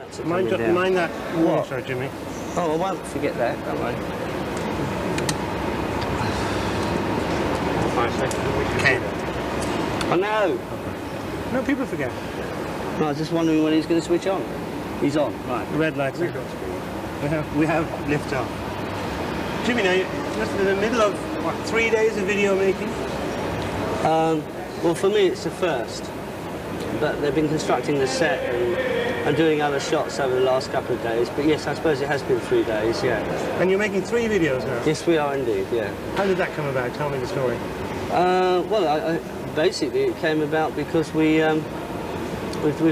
products are coming down. Mind that water, Jimmy. Oh, I won't forget that, don't worry. 5 seconds. Ken. I know. No, people forget. No, I was just wondering when he's going to switch on. He's on, right. The red lights are we have lift off. Jimmy, now you're just in the middle of, what, 3 days of video making? Well, for me, it's the first. But they've been constructing the set and doing other shots over the last couple of days. But yes, I suppose it has been 3 days, yeah. And you're making 3 videos now? Yes, we are indeed, yeah. How did that come about? Tell me the story. Well, basically it came about because we've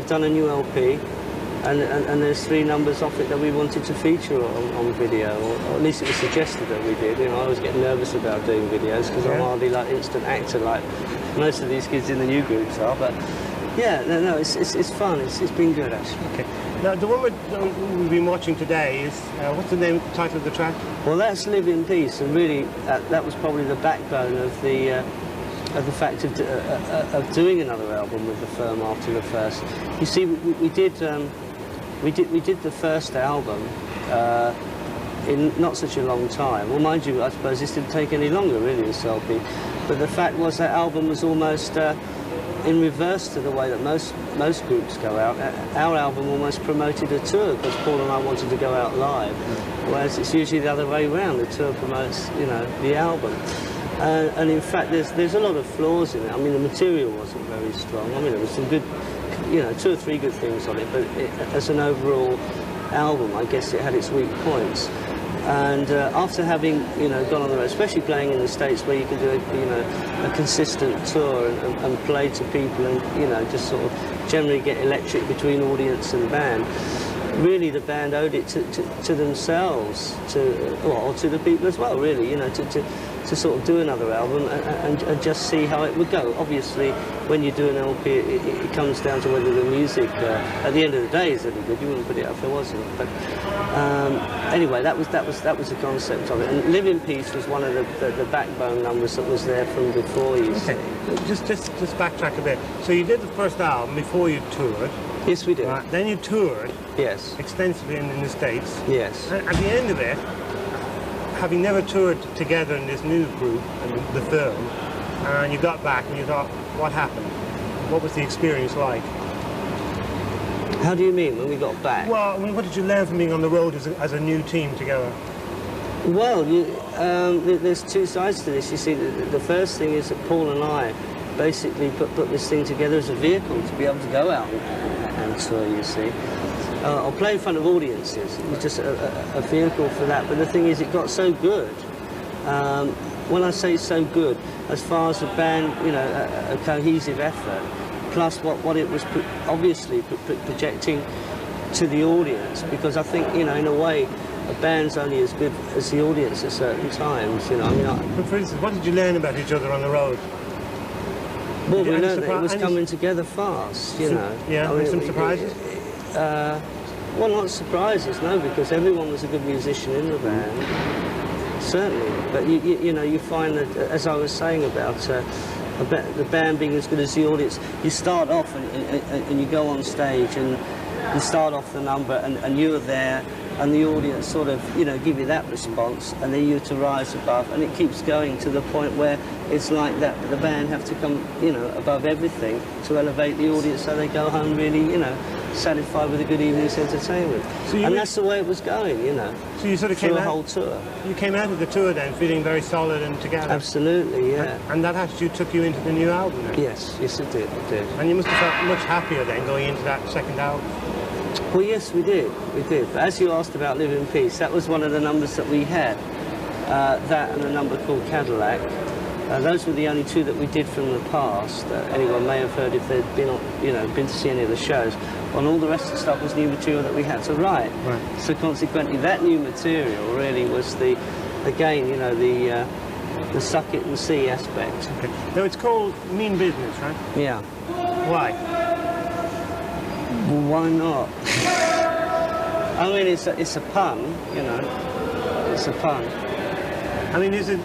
done a new LP, and there's 3 numbers off it that we wanted to feature on video, or at least it was suggested that we did. You know, I always get nervous about doing videos because I'm hardly like instant actor like most of these kids in the new groups are. But yeah, no, it's fun. It's been good actually. Okay. Now the one we've been watching today is what's the title of the track? Well, that's "Live in Peace," and really that was probably the backbone of the fact of doing another album with the firm after the first. You see, we did the first album in not such a long time. Well, mind you, I suppose this didn't take any longer really, this LP. But the fact was that album was almost in reverse to the way that most groups go out. Our album almost promoted a tour because Paul and I wanted to go out live, whereas it's usually the other way around. The tour promotes, you know, the album. And in fact, there's a lot of flaws in it. I mean, the material wasn't very strong. I mean, there was some good, you know, 2 or 3 good things on it, but as an overall album, I guess it had its weak points. And after having, you know, gone on the road, especially playing in the States where you can do, a consistent tour and play to people and, you know, just sort of generally get electric between audience and band, really the band owed it to themselves, or to the people as well, really, you know, to sort of do another album and just see how it would go. Obviously, when you do an LP, it comes down to whether the music, at the end of the day, is any good. You wouldn't put it up if it wasn't. But anyway, that was the concept of it. And "Live in Peace" was one of the backbone numbers that was there from before. You see. Just backtrack a bit. So you did the first album before you toured. Yes, we did. Right. Then you toured. Yes. Extensively in the States. Yes. And at the end of it, having never toured together in this new group and the film, and you got back and you thought, what happened? What was the experience like? How do you mean, when we got back? Well, I mean, what did you learn from being on the road as a new team together? Well, there's 2 sides to this. You see, the first thing is that Paul and I basically put this thing together as a vehicle to be able to go out and tour, you see. Or play in front of audiences. It was just a vehicle for that. But the thing is, it got so good. When I say so good, as far as the band, you know, a cohesive effort, plus what it was obviously projecting to the audience. Because I think, you know, in a way, a band's only as good as the audience at certain times. You know, I mean. But for instance, what did you learn about each other on the road? Well, we learned that it was coming together fast. You know. Yeah. I mean, some surprises. Well, not surprises, no, because everyone was a good musician in the band, certainly. But you know, you find that, as I was saying about the band being as good as the audience, you start off and you go on stage and you start off the number and you're there, and the audience sort of, you know, give you that response, and then you to rise above, and it keeps going to the point where it's like that the band have to come, you know, above everything to elevate the audience so they go home really, you know, satisfied with a good evening's entertainment. So and that's the way it was going, you know. So you sort of came out, the whole tour. You came out of the tour then feeling very solid and together. Absolutely, yeah. And that attitude took you into the new album then? Yes, it did, it did. And you must have felt much happier then going into that second album? Well, yes, we did. But as you asked about "Live in Peace," that was one of the numbers that we had. That and a number called Cadillac. Those were the only 2 that we did from the past. Anyone may have heard if they'd been to see any of the shows. And all the rest of the stuff was new material that we had to write. Right. So consequently, that new material really was again, you know, the suck it and see aspect. Okay. Now it's called Mean Business, right? Yeah. Why? Well, why not? I mean, it's a pun, you know. It's a pun. I mean, is it?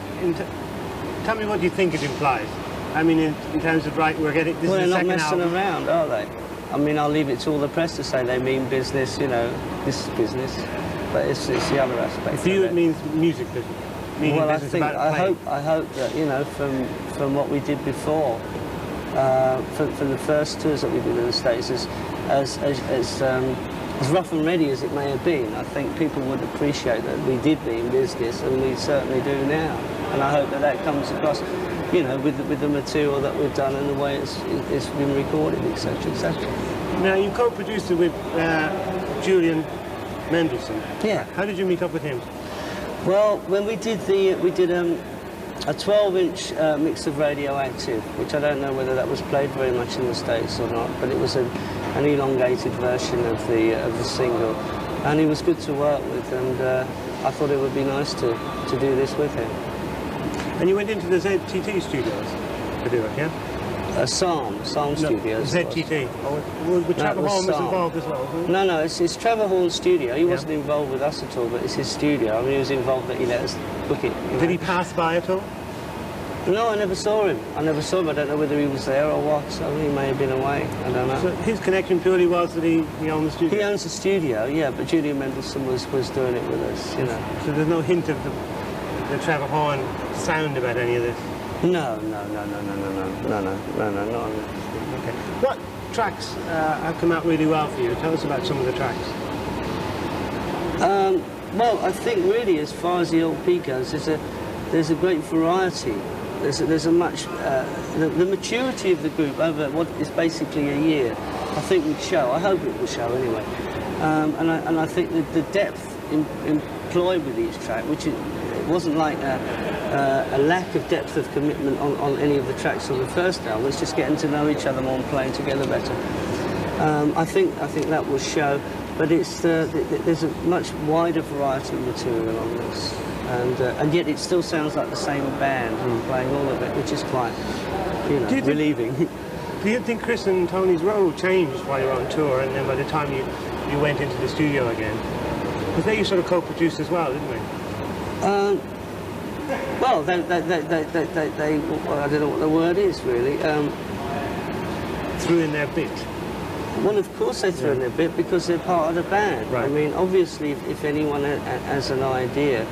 Tell me what you think it implies. I mean, in terms of, right, we're getting this is the second album. Well, they're not messing around, are they? I mean, I'll leave it to all the press to say they mean business, you know, this is business, but it's the other aspect. For you, it means music business. Meaning Well, business I hope that, you know, from what we did before, from the first tours that we did in the States, as rough and ready as it may have been, I think people would appreciate that we did mean business, and we certainly do now. And I hope that that comes across, you know, with the material that we've done and the way it's been recorded, etc., etc. Now, you co-produced it with Julian Mendelsohn. Yeah. How did you meet up with him? Well, when we did a 12-inch mix of Radioactive, which I don't know whether that was played very much in the States or not, but it was an elongated version of the single, and he was good to work with, and I thought it would be nice to do this with him. And you went into the ZTT studios to do it, yeah? Psalm Studios. ZTT. With Trevor Horn was involved as well, wasn't he? No, it's Trevor Horn's studio. He wasn't involved with us at all, but it's his studio. I mean, he was involved that he let us book it. Did he pass by at all? No, I never saw him. I don't know whether he was there or what. I mean, he may have been away. I don't know. So his connection purely was that he owned the studio? He owns the studio, yeah, but Julian Mendelsohn was doing it with us, you know. So there's no hint of the Trevor Horn sound about any of this? No, not on this. Okay. What tracks have come out really well for you? Tell us about some of the tracks. Well, I think really, as far as the LP goes, there's a great variety. There's a much the maturity of the group over what is basically a year, I think would show. I hope it will show anyway. And I think that the depth employed with each track, which it wasn't like a lack of depth of commitment on any of the tracks on the first album. It's just getting to know each other more and playing together better. I think that will show, but there's a much wider variety of material on this, and yet it still sounds like the same band playing all of it, which is quite, you know, relieving. Do you think Chris and Tony's role changed while you were on tour, and then by the time you went into the studio again? Because they sort of co-produced as well, didn't they? Well, they I don't know what the word is really. Threw in their bit. Well, of course they threw in their bit because they're part of the band. Right. I mean, obviously, if anyone has an idea,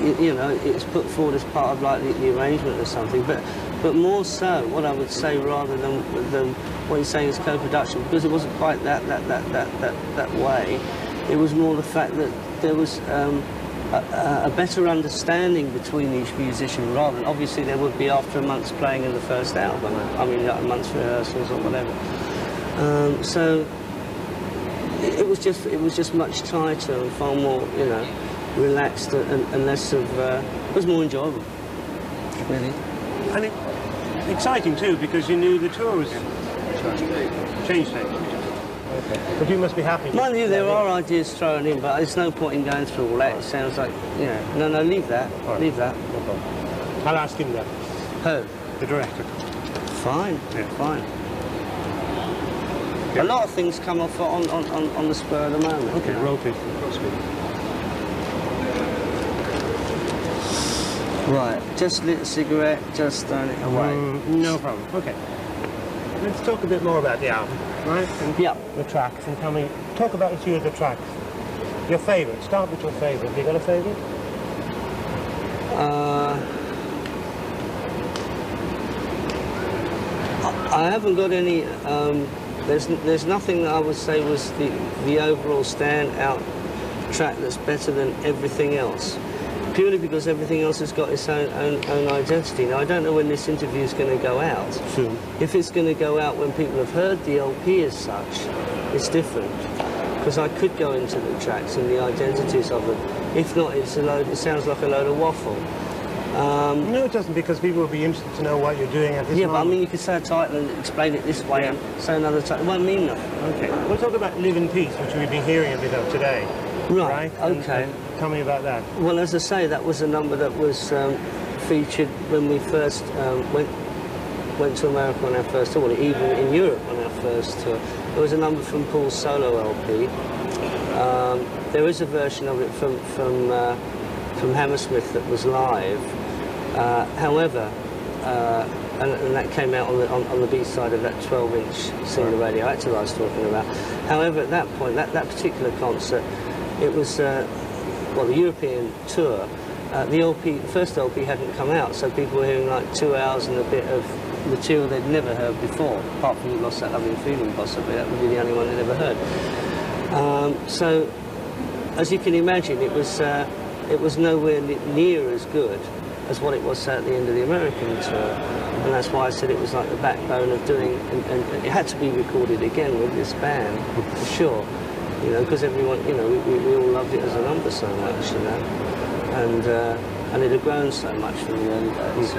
you know, it's put forward as part of like the arrangement or something. But more so, what I would say rather than what you're saying is co-production, because it wasn't quite that way. It was more the fact that there was a better understanding between each musician, rather than obviously there would be after a month's playing in the first album. I mean, like a month's rehearsals or whatever. So it was just much tighter and far more, you know, relaxed and less of. It was more enjoyable, really. And exciting too, because you knew the tour was changed. Okay. But you must be happy. Mind you, there are ideas thrown in, but there's no point in going through all that. It sounds like, you know, no, leave that. Right. Leave that. No problem. I'll ask him that. Who? The director. Fine. Yeah. Fine. Okay. A lot of things come off on the spur of the moment. Okay, you know? roll please. Speed. Right, just lit a cigarette, just thrown it away. No problem. Okay. Let's talk a bit more about the album, right? And the tracks, and talk about a few of the tracks. Your favourite. Start with your favourite. Have you got a favourite? I haven't got any. There's nothing that I would say was the overall standout track that's better than everything else. Purely because everything else has got its own identity. Now, I don't know when this interview is going to go out. Soon. If it's going to go out when people have heard the LP as such, it's different. Because I could go into the tracks and the identities of them. If not, it sounds like a load of waffle. No, it doesn't, because people will be interested to know what you're doing at this moment. But I mean, you could say a title and explain it this way and say another title. It won't mean nothing. Okay. We'll talk about Live in Peace, which we've been hearing a bit of today. Right, okay. And tell me about that. Well, as I say, that was a number that was featured when we first went to America on our first tour, even in Europe on our first tour. There was a number from Paul's solo LP. There is a version of it from Hammersmith that was live. However, and that came out on the B-side of that 12-inch single Radioactive I was talking about. However, at that point, that particular concert, it was, well, the European tour, the first LP hadn't come out, so people were hearing like 2 hours and a bit of material they'd never heard before, apart from You Lost That Loving Feeling, possibly. That would be the only one they'd ever heard. So, as you can imagine, it was nowhere near as good as what it was at the end of the American tour. And that's why I said it was like the backbone of doing, and it had to be recorded again with this band, for sure. You know, because everyone, you know, we all loved it as a number so much, you know. And it had grown so much from the early days.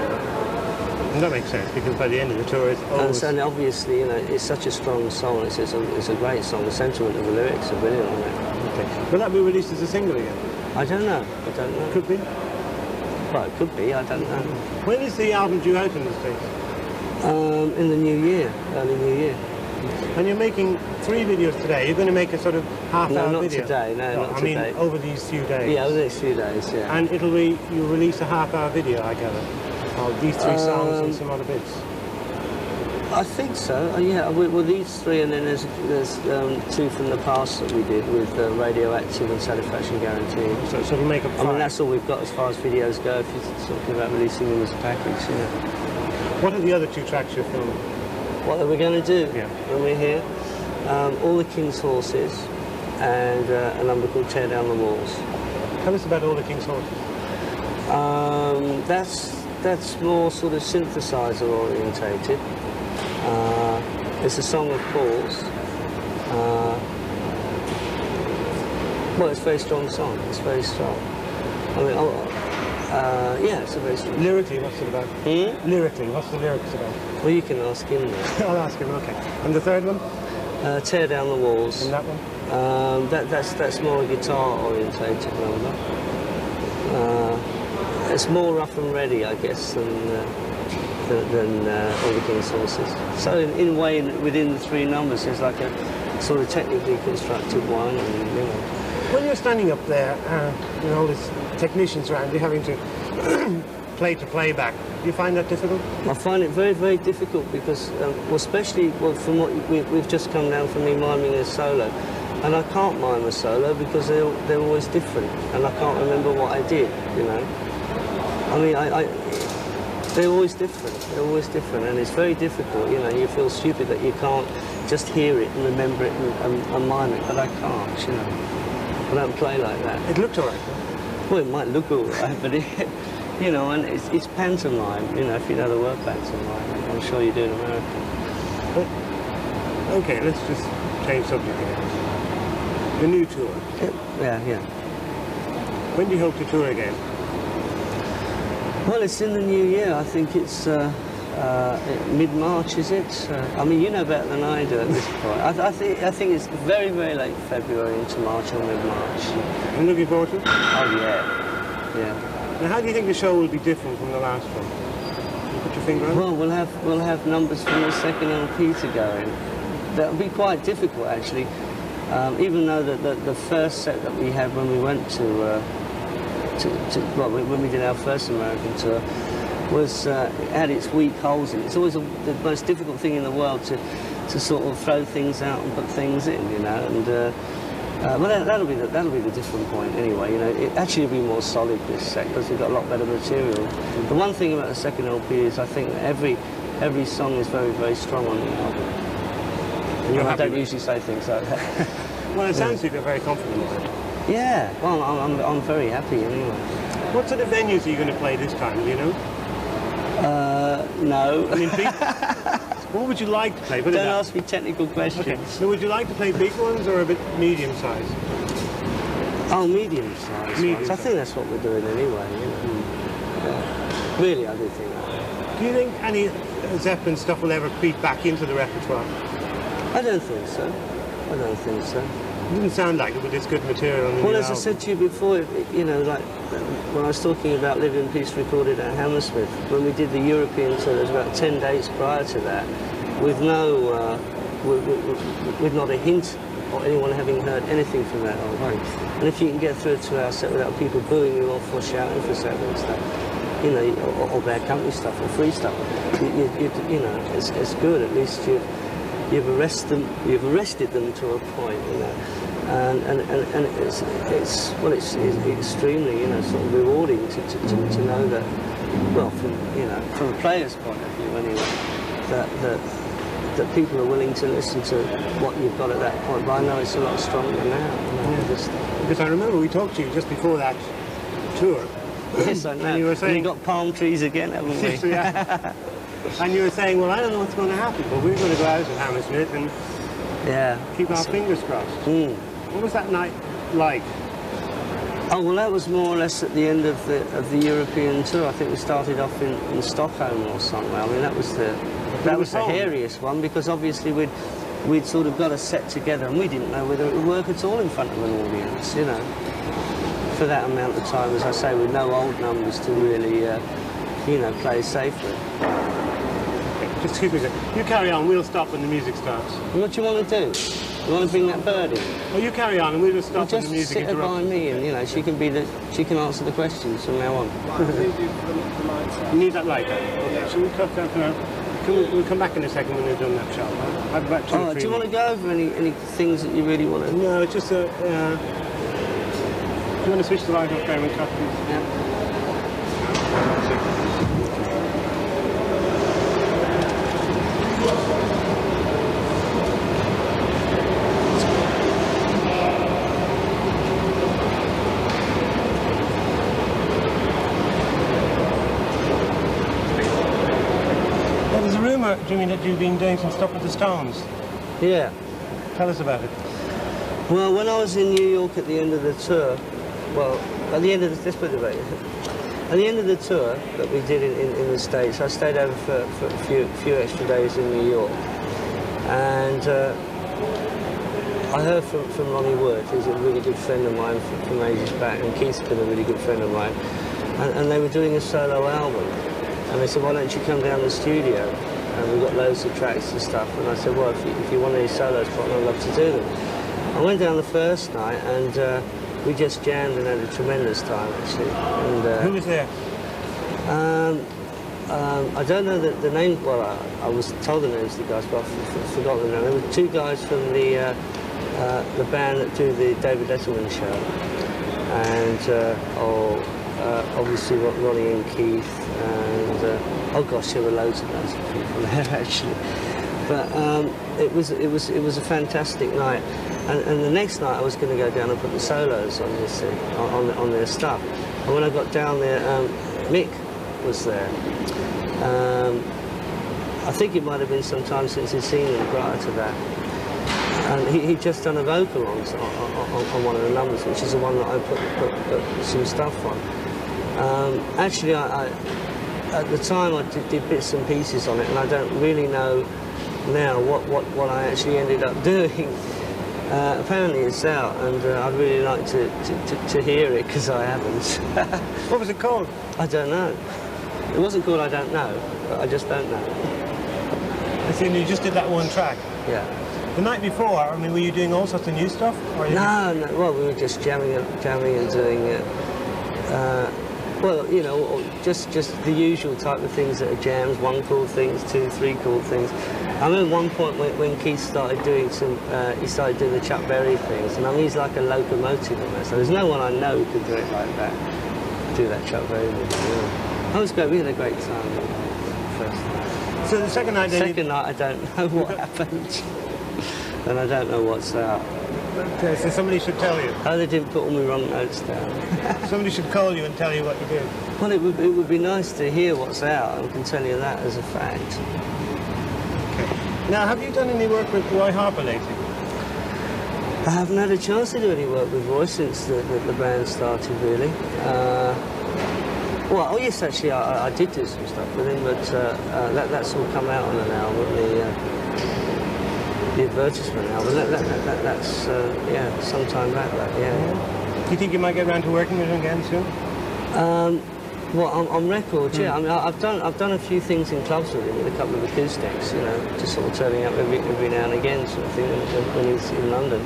And that makes sense, because by the end of the tour it's always... And obviously, you know, it's such a strong song, it's a great song, the sentiment of the lyrics are brilliant on it. Okay. Will that be released as a single again? I don't know, Could be? Well, it could be, I don't know. When is the album due out in the States? In the new year, early new year. And you're making 3 videos today. You're going to make a sort of half-hour video? No, video? not today, not today. I mean, over these few days? Yeah, over these few days, yeah. And it'll be, you'll release a half-hour video, I gather, of these 3 songs and some other bits? I think so, yeah. Well, these 3, and then there's 2 from the past that we did with Radioactive and Satisfaction Guaranteed. So it'll make up 5. I mean, that's all we've got as far as videos go, if you're talking about releasing them as a package, yeah. What are the other 2 tracks you're filming? What are we going to do when we're here? All the King's Horses and a number called Tear Down the Walls. Tell us about All the King's Horses. That's more sort of synthesizer orientated. It's a song of Paul's. Well, it's a very strong song. It's very strong. I mean, yeah, it's a very strong. Lyrically, what's it about? Lyrically, what's the lyrics about? Well, you can ask him now. I'll ask him. Okay. And the third one? Tear Down the Walls. And that one? That's more a guitar orientated number. It's more rough and ready, I guess, than All the King's Horses. So in a way, within the 3 numbers, there's like a sort of technically constructed one. And, you know. When you're standing up there, you know, all these technicians around, you're having to play to playback. Do you find that difficult? I find it very, very difficult because, well, especially from what we've just come down from me miming a solo, and I can't mime a solo because they're always different, and I can't remember what I did, you know. I mean, they're always different, and it's very difficult, you know. You feel stupid that you can't just hear it and remember it and mime it, but I can't, you know. I don't play like that. It looked all right, though. Well, it might look all right, but you know, and it's pantomime, you know, if you know the word pantomime. I'm sure you do in America. But, okay, let's just change subject again. The new tour. Yeah. When do you hope to tour again? Well, it's in the new year. I think it's mid-March, is it? I mean, you know better than I do at this point. I think it's very, very late February into March or mid-March. I'm looking forward to it? Oh, yeah. Now, how do you think the show will be different from the last one? Can you put your finger on it? Well, we'll have numbers from the second LP to go in. That'll be quite difficult, actually. Even though the first set that we had when we went when we did our first American tour was had its weak holes in it. It's always the most difficult thing in the world to sort of throw things out and put things in, you know. And well, that'll be the different point anyway. You know, it actually will be more solid this set because we've got a lot better material. The one thing about the second LP is I think that every song is very, very strong on the album. And I don't usually say things like that. Well, it sounds like you're very confident with it. Yeah, well, I'm very happy anyway. What sort of venues are you going to play this time, do you know? No. I mean, what would you like to play? Don't ask me technical questions. Okay. So would you like to play big ones or a bit medium-sized? Oh, medium-sized. I think that's what we're doing anyway, you know. Yeah. Really, I do think that. Do you think any Zeppelin stuff will ever creep back into the repertoire? I don't think so. It didn't sound like it with this good material on the Well, new as album. I said to you before, you know, like when I was talking about Live in Peace recorded at Hammersmith, when we did the European tour, there was about 10 dates prior to that, with no, with not a hint or anyone having heard anything from that album. Right. And if you can get through a 2-hour set without people booing you off or shouting for 7 and stuff, you know, or bad company stuff or free stuff. You know, it's good. At least you've arrested them to a point, you know. And it's extremely, you know, sort of rewarding to know that, well, from a player's point of view anyway, that people are willing to listen to what you've got at that point. But I know it's a lot stronger now. Because I remember we talked to you just before that tour. Yes, I know. And you were saying, we've got palm trees again, haven't we? Yeah. And you were saying, well, I don't know what's going to happen, but we're going to go out at Hammersmith and keep our fingers crossed. What was that night like? Oh, well, that was more or less at the end of the European tour. I think we started off in Stockholm or somewhere. I mean, that was the hairiest one, because obviously we'd sort of got a set together and we didn't know whether it would work at all in front of an audience, you know, for that amount of time, as I say, with no old numbers to really, you know, play safely. Just excuse me a second. You carry on, we'll stop when the music starts. What do you want to do? You want to bring that bird in? Well, you carry on and we'll just stop when the music interrupts. Just sit her by me and, you know, she can answer the questions from now on. You need that light. Okay, so we'll cut that now. We'll come back in a second when we've done that shot. I've got do you want to go over any things that you really want to... No, it's just a... do you want to switch the light off there and cut, please? Yeah. Jimmy, that you've been doing some stuff with the Stones. Yeah. Tell us about it. Well, when I was in New York at the end of the tour, well, at the end of the, let's put it right. At the end of the tour that we did in the States, I stayed over for a few extra days in New York, and I heard from Ronnie Wood, who's a really good friend of mine from ages back, and Keith's been a really good friend of mine, and they were doing a solo album, and they said, why don't you come down to the studio? And we've got loads of tracks and stuff, and I said, well, if you want any solos, I'd love to do them. I went down the first night, and we just jammed and had a tremendous time, actually. And, who was there? I don't know the name. Well, I was told the names of the guys, but I've forgotten them now. There were two guys from the band that do the David Letterman show, and obviously Ronnie and Keith, and oh gosh, there were loads of people there actually. But it was a fantastic night, and the next night I was going to go down and put the solos on this on their stuff. And when I got down there, Mick was there. I think it might have been some time since he'd seen them prior to that. And he'd just done a vocal on one of the numbers, which is the one that I put some stuff on. Actually, at the time I did bits and pieces on it, and I don't really know now what I actually ended up doing. Apparently it's out, and I'd really like to hear it, because I haven't. What was it called? I don't know. It wasn't called I Don't Know, but I just don't know. I see, you just did that one track? Yeah. The night before, I mean, were you doing all sorts of new stuff? Or no, well, we were just jamming and doing it. Well, you know, just the usual type of things that are jams, 1 chord things, 2, 3 chord things. I remember one point when Keith started doing he started doing the Chuck Berry things, and I mean, he's like a locomotive on that, so there's no one I know who could do it like that, do that Chuck Berry thing. Yeah. That was great, we had a great time the first night. So the second night... Second night, I don't know what happened, and I don't know what's out. Okay, so somebody should tell you. Oh, they didn't put all my wrong notes down. Somebody should call you and tell you what you did. Well, it would be nice to hear what's out, and I can tell you that as a fact. Okay. Now, have you done any work with Roy Harper lately? I haven't had a chance to do any work with Roy since the band started, really. Well, oh yes, actually, I did do some stuff with him, but that's all come out on an album, the advertisement album. That's yeah, some time back, yeah. Do you think you might get around to working with him again soon? Well, on record, yeah. I mean, I've done a few things in clubs with him, with a couple of acoustics, you know, just sort of turning up every now and again, sort of thing, when he's in London.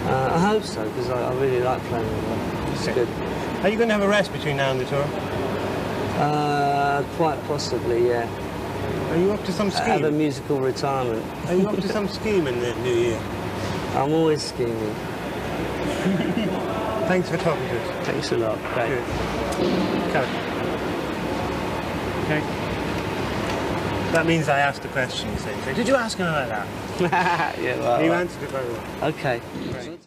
I hope so, because I really like playing with him. It's good. Are you going to have a rest between now and the tour? Quite possibly, yeah. Are you up to some scheme? Have a musical retirement. Are you up to some scheme in the new year? I'm always scheming. Thanks for talking to us. Thanks a lot. Great. Good. Okay. That means I asked the question, you say, did you ask her like that? Yeah, well, You answered it very well. Okay. Great.